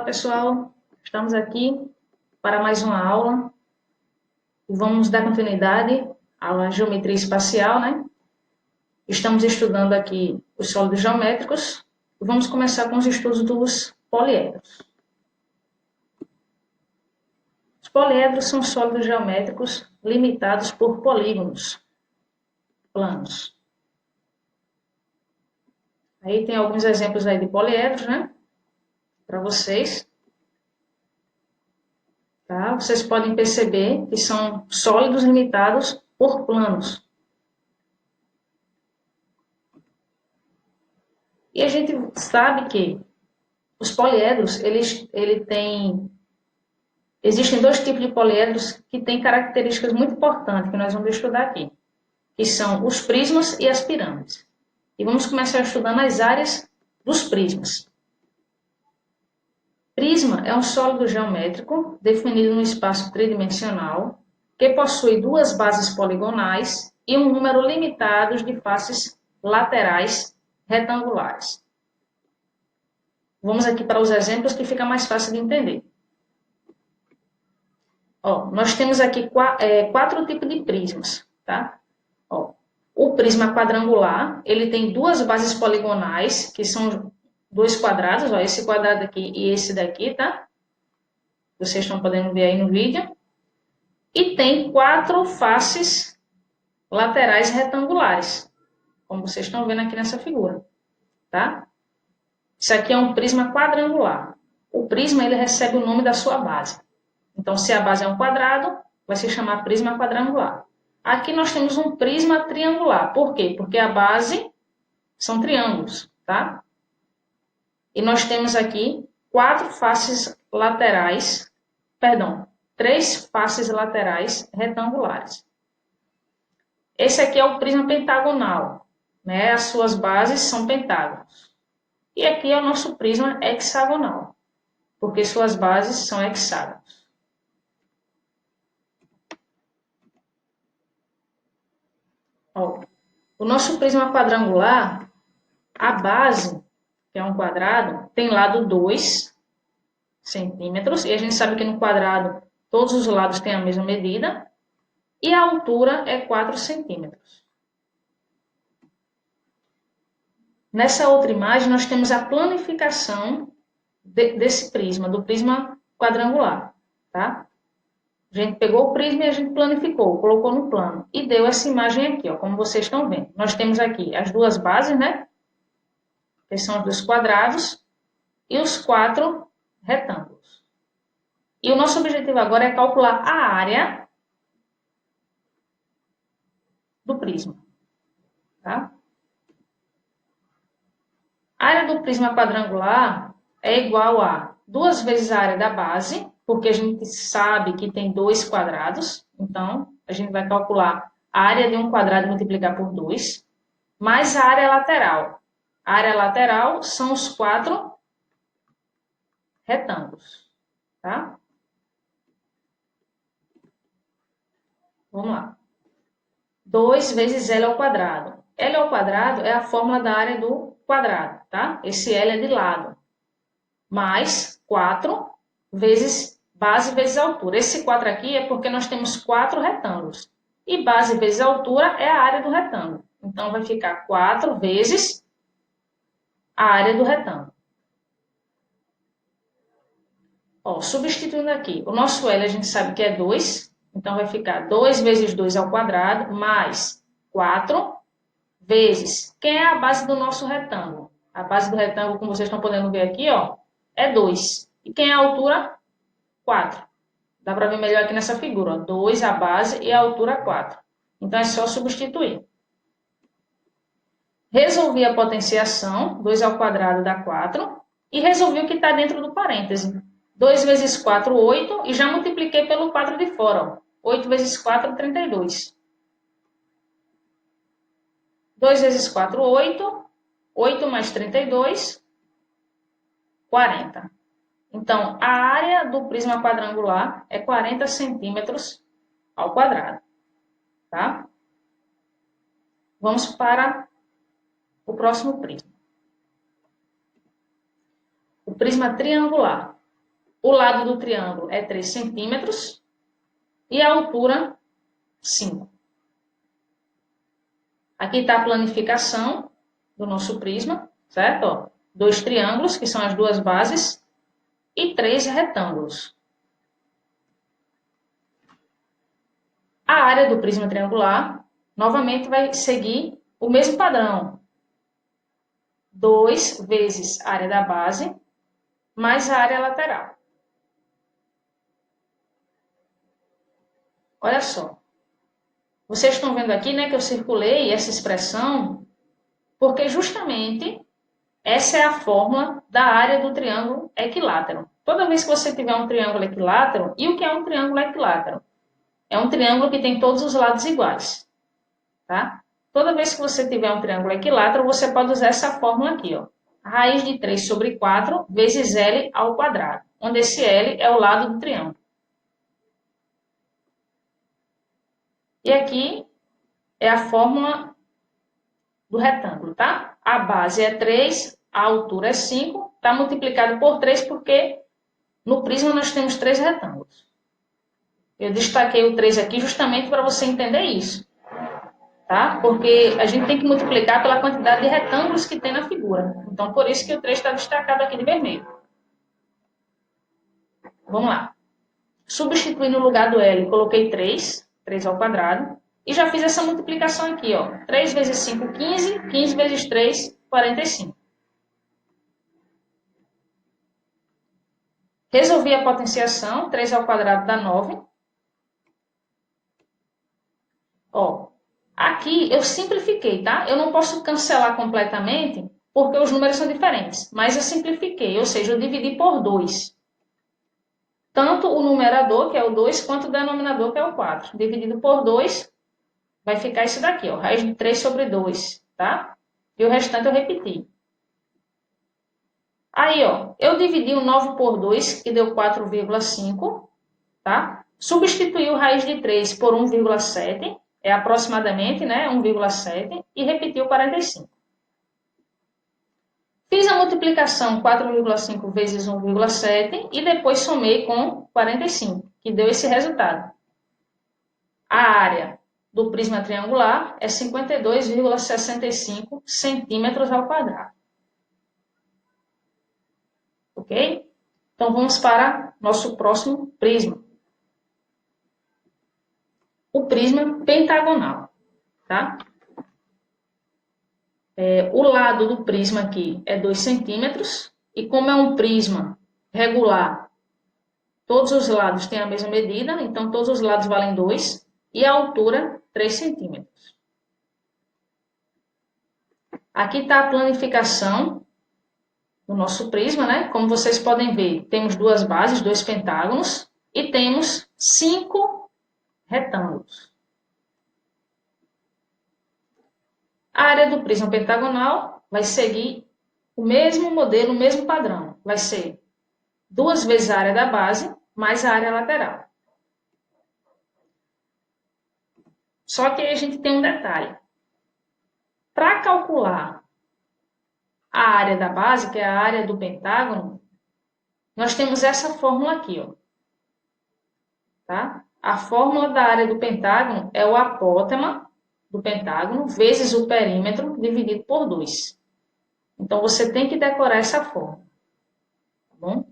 pessoal, estamos aqui para mais uma aula e vamos dar continuidade à geometria espacial, né? Estamos estudando aqui os sólidos geométricos e vamos começar com os estudos dos poliedros. Os poliedros são sólidos geométricos limitados por polígonos planos. Aí tem alguns exemplos aí de poliedros, né? Para vocês. Tá? Vocês podem perceber que são sólidos limitados por planos. E a gente sabe que os poliedros, existem dois tipos de poliedros que têm características muito importantes que nós vamos estudar aqui, que são os prismas e as pirâmides. E vamos começar estudando as áreas dos prismas. Prisma é um sólido geométrico definido no espaço tridimensional que possui duas bases poligonais e um número limitado de faces laterais retangulares. Vamos aqui para os exemplos que fica mais fácil de entender. Nós temos aqui quatro tipos de prismas, tá? O prisma quadrangular, ele tem duas bases poligonais, que são dois quadrados, esse quadrado aqui e esse daqui, tá? Vocês estão podendo ver aí no vídeo. E tem quatro faces laterais retangulares, como vocês estão vendo aqui nessa figura, tá? Isso aqui é um prisma quadrangular. O prisma, ele recebe o nome da sua base. Então, se a base é um quadrado, vai se chamar prisma quadrangular. Aqui nós temos um prisma triangular. Por quê? Porque a base são triângulos, tá? E nós temos aqui três faces laterais retangulares. Esse aqui é o prisma pentagonal, né? As suas bases são pentágonos. E aqui é o nosso prisma hexagonal, porque suas bases são hexágonos. O nosso prisma quadrangular, a base, que é um quadrado, tem lado 2 centímetros, e a gente sabe que no quadrado todos os lados têm a mesma medida, e a altura é 4 centímetros. Nessa outra imagem, nós temos a planificação desse prisma, do prisma quadrangular, tá? A gente pegou o prisma e a gente planificou, colocou no plano e deu essa imagem aqui, como vocês estão vendo. Nós temos aqui as duas bases, né? Que são os dois quadrados e os quatro retângulos. E o nosso objetivo agora é calcular a área do prisma, tá? A área do prisma quadrangular é igual a 2 vezes a área da base, porque a gente sabe que tem dois quadrados, então a gente vai calcular a área de um quadrado e multiplicar por 2, mais a área lateral. A área lateral são os quatro retângulos, tá? Vamos lá. 2 vezes L ao quadrado. L ao quadrado é a fórmula da área do quadrado, tá? Esse L é de lado. Mais 4 vezes base vezes altura. Esse 4 aqui é porque nós temos 4 retângulos. E base vezes altura é a área do retângulo. Então, vai ficar 4 vezes a área do retângulo. Substituindo aqui, o nosso L a gente sabe que é 2. Então, vai ficar 2 vezes 2 ao quadrado, mais 4 vezes... Quem é a base do nosso retângulo? A base do retângulo, como vocês estão podendo ver aqui, é 2. E quem é a altura? 4. Dá para ver melhor aqui nessa figura. 2 a base e a altura 4. Então, é só substituir. Resolvi a potenciação. 2 ao quadrado dá 4. E resolvi o que está dentro do parêntese. 2 vezes 4, 8. E já multipliquei pelo 4 de fora. 8 vezes 4, 32. 2 vezes 4, 8. 8 mais 32, 40. Então, a área do prisma quadrangular é 40 centímetros ao quadrado, tá? Vamos para o próximo prisma. O prisma triangular. o lado do triângulo é 3 centímetros e a altura 5. Aqui está a planificação do nosso prisma, certo? Ó, 2 triângulos, que são as duas bases, e 3 retângulos. A área do prisma triangular, novamente, vai seguir o mesmo padrão. 2 vezes a área da base, mais a área lateral. Olha só. Vocês estão vendo aqui, né, que eu circulei essa expressão, porque justamente essa é a fórmula da área do triângulo equilátero. Toda vez que você tiver um triângulo equilátero, e o que é um triângulo equilátero? É um triângulo que tem todos os lados iguais, tá? Toda vez que você tiver um triângulo equilátero, você pode usar essa fórmula aqui, ó. Raiz de 3 sobre 4 vezes L ao quadrado, onde esse L é o lado do triângulo. E aqui é a fórmula do retângulo, tá? A base é 3, a altura é 5, está multiplicado por 3 porque no prisma nós temos 3 retângulos. Eu destaquei o 3 aqui justamente para você entender isso, tá? Porque a gente tem que multiplicar pela quantidade de retângulos que tem na figura. Então, por isso que o 3 está destacado aqui de vermelho. Vamos lá. Substituir no lugar do L, coloquei 3, 3 ao quadrado, e já fiz essa multiplicação aqui, ó. 3 vezes 5, 15, 15 vezes 3, 45. Resolvi a potenciação, 3 ao quadrado dá 9. Ó, aqui eu simplifiquei, tá? Eu não posso cancelar completamente, porque os números são diferentes, mas eu simplifiquei, ou seja, eu dividi por 2. Tanto o numerador, que é o 2, quanto o denominador, que é o 4. Dividido por 2, vai ficar isso daqui, ó, raiz de 3 sobre 2, tá? E o restante eu repeti. Aí, ó, eu dividi o 9 por 2, que deu 4,5, tá? Substituí o raiz de 3 por 1,7, é aproximadamente, né, 1,7, e repeti o 45. Fiz a multiplicação 4,5 vezes 1,7 e depois somei com 45, que deu esse resultado. A área do prisma triangular é 52,65 centímetros ao quadrado. Ok? Então, vamos para nosso próximo prisma. O prisma pentagonal, tá? O lado do prisma aqui é 2 centímetros, e como é um prisma regular, todos os lados têm a mesma medida, então todos os lados valem 2, e a altura 3 centímetros. Aqui está a planificação do nosso prisma, né? Como vocês podem ver, temos duas bases, 2 pentágonos, e temos 5 retângulos. A área do prisma pentagonal vai seguir o mesmo modelo, o mesmo padrão. Vai ser 2 vezes a área da base, mais a área lateral. Só que aí a gente tem um detalhe. Para calcular a área da base, que é a área do pentágono, nós temos essa fórmula aqui, ó. Tá? A fórmula da área do pentágono é o apótema do pentágono vezes o perímetro dividido por 2. Então, você tem que decorar essa fórmula. Tá bom?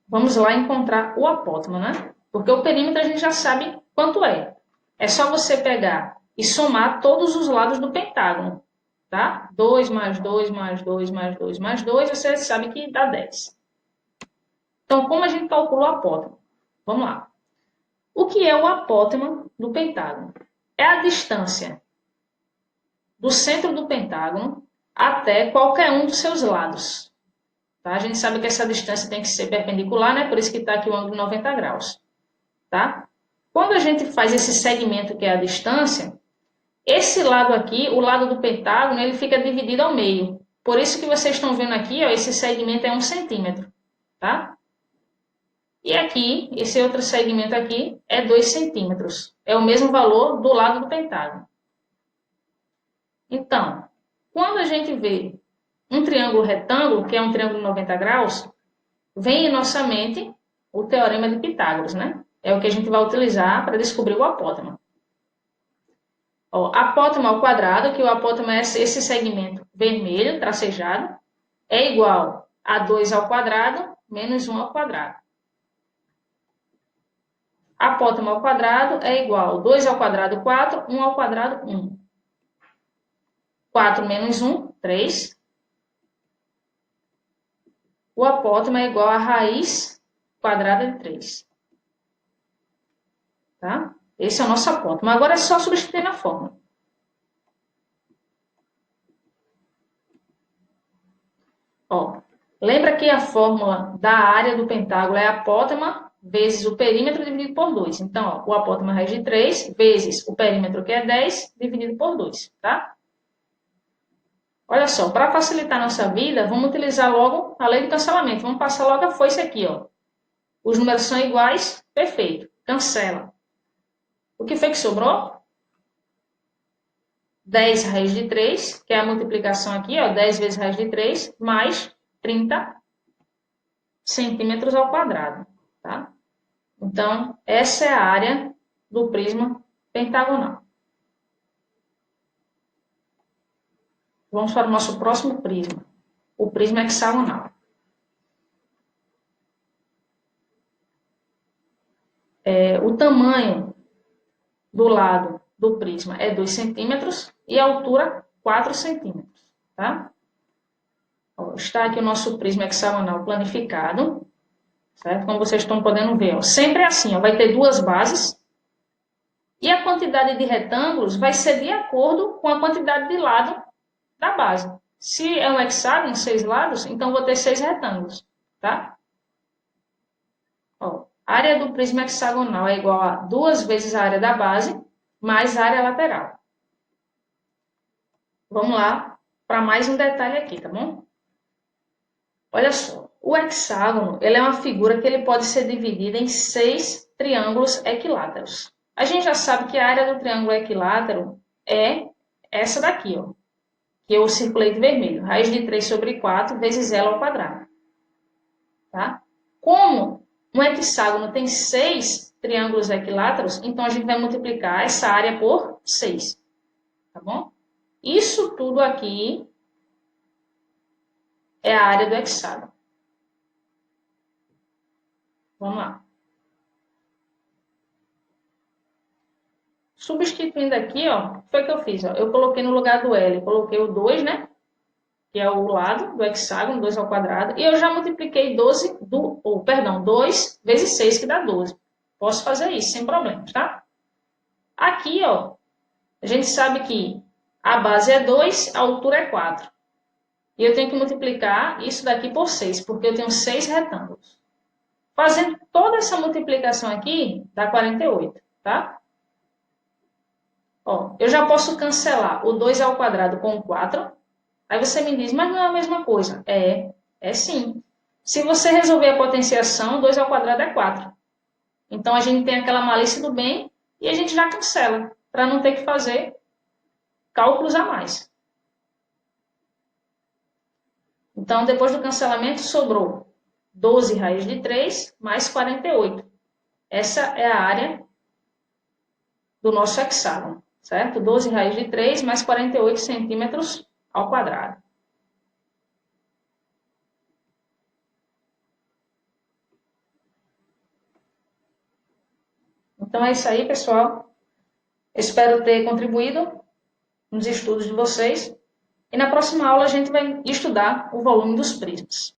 Vamos lá encontrar o apótema, né? Porque o perímetro a gente já sabe quanto é. É só você pegar e somar todos os lados do pentágono. Tá? 2 mais 2 mais 2 mais 2 mais 2, você sabe que dá 10. Então, como a gente calcula o apótema? Vamos lá. O que é o apótema do pentágono? É a distância do centro do pentágono até qualquer um dos seus lados. Tá? A gente sabe que essa distância tem que ser perpendicular, né? Por isso que está aqui o ângulo de 90 graus. Tá? Quando a gente faz esse segmento que é a distância, esse lado aqui, o lado do pentágono, ele fica dividido ao meio. Por isso que vocês estão vendo aqui, ó, esse segmento é 1 centímetro. Tá? E aqui, esse outro segmento aqui é 2 centímetros. É o mesmo valor do lado do pentágono. Então, quando a gente vê um triângulo retângulo, que é um triângulo de 90 graus, vem em nossa mente o teorema de Pitágoras, né? É o que a gente vai utilizar para descobrir o apótema. Ó, apótema ao quadrado, que o apótema é esse segmento vermelho, tracejado, é igual a 2 ao quadrado menos 1 ao quadrado. Apótema ao quadrado é igual a 2 ao quadrado, 4, 1 ao quadrado, 1. 4 menos 1, 3. O apótema é igual a raiz quadrada de 3. Tá? Esse é o nosso apótema. Agora é só substituir na fórmula. Ó, lembra que a fórmula da área do pentágono é apótema vezes o perímetro dividido por 2. Então, ó, o apótema é raiz de 3 vezes o perímetro, que é 10, dividido por 2. Tá? Olha só, para facilitar a nossa vida, vamos utilizar logo a lei do cancelamento. Vamos passar logo a foice aqui, ó. Os números são iguais, perfeito. Cancela. O que foi que sobrou? 10 raiz de 3, que é a multiplicação aqui, ó, 10 vezes raiz de 3, mais 30 centímetros ao quadrado, tá? Então, essa é a área do prisma pentagonal. Vamos para o nosso próximo prisma, o prisma hexagonal. O tamanho do lado do prisma é 2 centímetros e a altura 4 centímetros, tá? Ó, está aqui o nosso prisma hexagonal planificado, certo? Como vocês estão podendo ver, ó, sempre é assim, ó, vai ter duas bases e a quantidade de retângulos vai ser de acordo com a quantidade de lado da base. Se é um hexágono, 6 lados, então vou ter 6 retângulos, tá? Ó, a área do prisma hexagonal é igual a 2 vezes a área da base mais a área lateral. Vamos lá para mais um detalhe aqui, tá bom? Olha só, o hexágono ele é uma figura que ele pode ser dividida em 6 triângulos equiláteros. A gente já sabe que a área do triângulo equilátero é essa daqui, ó, que eu circulei de vermelho. Raiz de 3 sobre 4 vezes L ao quadrado. Tá? Como um hexágono tem 6 triângulos equiláteros, então a gente vai multiplicar essa área por 6. Tá bom? Isso tudo aqui é a área do hexágono. Vamos lá. Substituindo aqui, ó, foi o que eu fiz. Ó. Eu coloquei no lugar do L, coloquei o 2, né? Que é o lado do hexágono, 2 ao quadrado. E eu já multipliquei 2 vezes 6, que dá 12. Posso fazer isso sem problemas, tá? Aqui, ó, a gente sabe que a base é 2, a altura é 4. E eu tenho que multiplicar isso daqui por 6, porque eu tenho 6 retângulos. Fazendo toda essa multiplicação aqui, dá 48, tá? Ó, eu já posso cancelar o 2 ao quadrado com o 4. Aí você me diz, mas não é a mesma coisa. É sim. Se você resolver a potenciação, 2 ao quadrado é 4. Então, a gente tem aquela malícia do bem e a gente já cancela, para não ter que fazer cálculos a mais. Então, depois do cancelamento, sobrou 12 raiz de 3 mais 48. Essa é a área do nosso hexágono, certo? 12 raiz de 3 mais 48 centímetros ao quadrado. Então é isso aí, pessoal. Espero ter contribuído nos estudos de vocês. E na próxima aula a gente vai estudar o volume dos prismas.